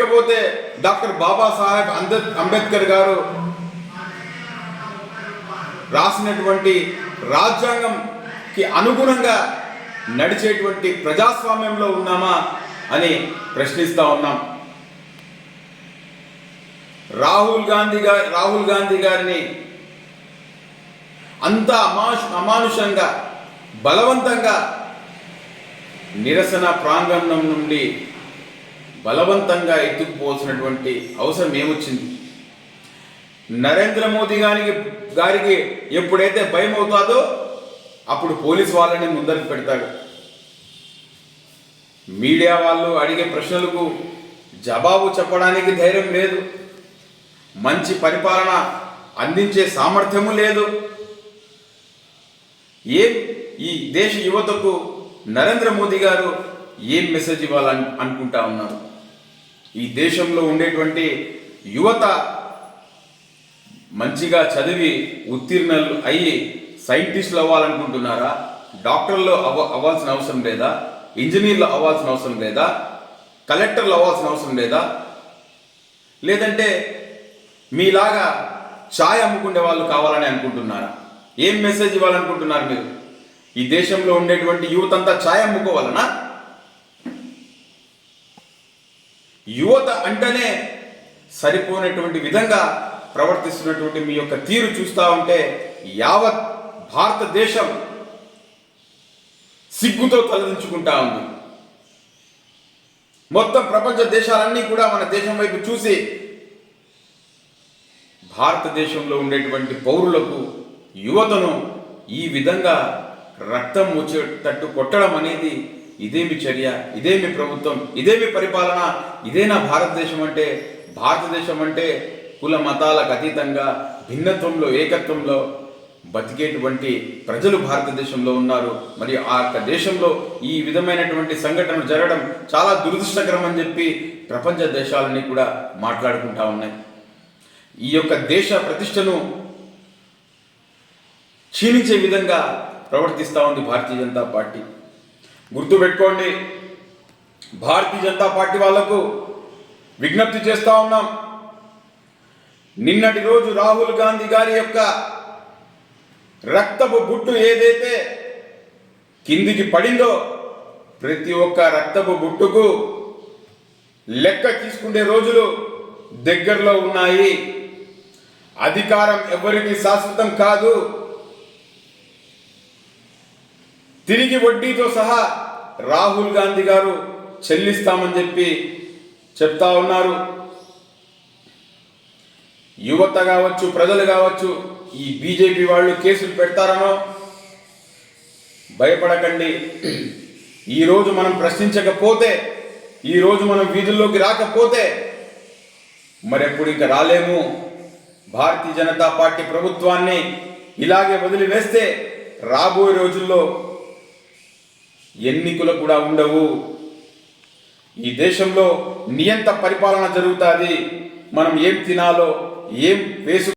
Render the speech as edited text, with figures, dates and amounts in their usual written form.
లేకపోతే డాక్టర్ బాబాసాహెబ్ అంబేద్కర్ గారు రాసినటువంటి రాజ్యాంగంకి అనుగుణంగా నడిచేటువంటి ప్రజాస్వామ్యంలో ఉన్నామా అని ప్రశ్నిస్తా ఉన్నాం. రాహుల్ గాంధీ గారిని అంత అమానుషంగా బలవంతంగా నిరసన ప్రాంగణం నుండి బలవంతంగా ఎత్తుకుపోవాల్సినటువంటి అవసరం ఏమొచ్చింది? నరేంద్ర మోదీ గారికి ఎప్పుడైతే భయం అవుతాదో అప్పుడు పోలీసు వాళ్ళని ముందరికి పెడతాడు. మీడియా వాళ్ళు అడిగే ప్రశ్నలకు జవాబు చెప్పడానికి ధైర్యం లేదు, మంచి పరిపాలన అందించే సామర్థ్యము లేదు. ఈ దేశ యువతకు నరేంద్ర మోదీ గారు ఏం మెసేజ్ ఇవ్వాలని అనుకుంటా ఉన్నారు? ఈ దేశంలో ఉండేటువంటి యువత మంచిగా చదివి ఉత్తీర్ణులు అయ్యి సైంటిస్టులు అవ్వాలనుకుంటున్నారా? డాక్టర్లు అవ్వాల్సిన అవసరం లేదా? ఇంజనీర్లు అవ్వాల్సిన అవసరం లేదా? కలెక్టర్లు అవ్వాల్సిన అవసరం లేదా? లేదంటే మీలాగా ఛాయ్ అమ్ముకునే వాళ్ళు కావాలని అనుకుంటున్నారా? ఏం మెసేజ్ ఇవ్వాలనుకుంటున్నారు మీరు? ఈ దేశంలో ఉండేటువంటి యువత అంతా ఛాయ్ అమ్ముకోవాలనా? యువత అంటేనే సరిపోయినటువంటి విధంగా ప్రవర్తిస్తున్నటువంటి మీ యొక్క తీరు చూస్తూ ఉంటే యావత్ భారతదేశం సిగ్గుతో తలదించుకుంటా ఉంది. మొత్తం ప్రపంచ దేశాలన్నీ కూడా మన దేశం వైపు చూసి భారతదేశంలో ఉండేటువంటి పౌరులకు యువతను ఈ విధంగా రక్తం వచ్చేటట్టు కొట్టడం అనేది ఇదేమి చర్య? ఇదేమి ప్రభుత్వం? ఇదేమి పరిపాలన? ఇదేనా భారతదేశం అంటే? భారతదేశం అంటే కుల మతాలకు అతీతంగా భిన్నత్వంలో ఏకత్వంలో బతికేటువంటి ప్రజలు భారతదేశంలో ఉన్నారు. మరి ఆ దేశంలో ఈ విధమైనటువంటి సంఘటనలు జరగడం చాలా దురదృష్టకరం అని చెప్పి ప్రపంచ దేశాలన్నీ కూడా మాట్లాడుకుంటా ఉన్నాయి. ఈ యొక్క దేశ ప్రతిష్టను క్షీణించే విధంగా ప్రవర్తిస్తూ ఉంది భారతీయ జనతా పార్టీ. గుర్తుపెట్టుకోండి, భారతీయ జనతా పార్టీ వాళ్లకు విజ్ఞప్తి చేస్తూ ఉన్నాం. నిన్నటి రోజు రాహుల్ గాంధీ గారి యొక్క రక్తపు బుట్టు ఏదైతే కిందికి పడిందో ప్రతి ఒక్క రక్తపు బుట్టుకు లెక్క తీసుకునే రోజులు దగ్గరలో ఉన్నాయి. అధికారం ఎవరికి శాశ్వతం కాదు. తిరిగి వడ్డీతో సహా రాహుల్ గాంధీ గారు చెల్లిస్తామని చెప్పి చెప్తా ఉన్నారు. యువత కావచ్చు, ప్రజలు కావచ్చు, ఈ బీజేపీ వాళ్ళు కేసులు పెడతారనో భయపడకండి. ఈరోజు మనం ప్రశ్నించకపోతే, ఈరోజు మనం వీధుల్లోకి రాకపోతే మరెప్పుడు ఇంకా రాలేము. భారతీయ జనతా పార్టీ ప్రభుత్వాన్ని ఇలాగే వదిలివేస్తే రాబోయే రోజుల్లో ఎన్నికలు కూడా ఉండవు. ఈ దేశంలో నియంత పరిపాలన జరుగుతుంది. మనం ఏం తినాలో, ఏం వేసు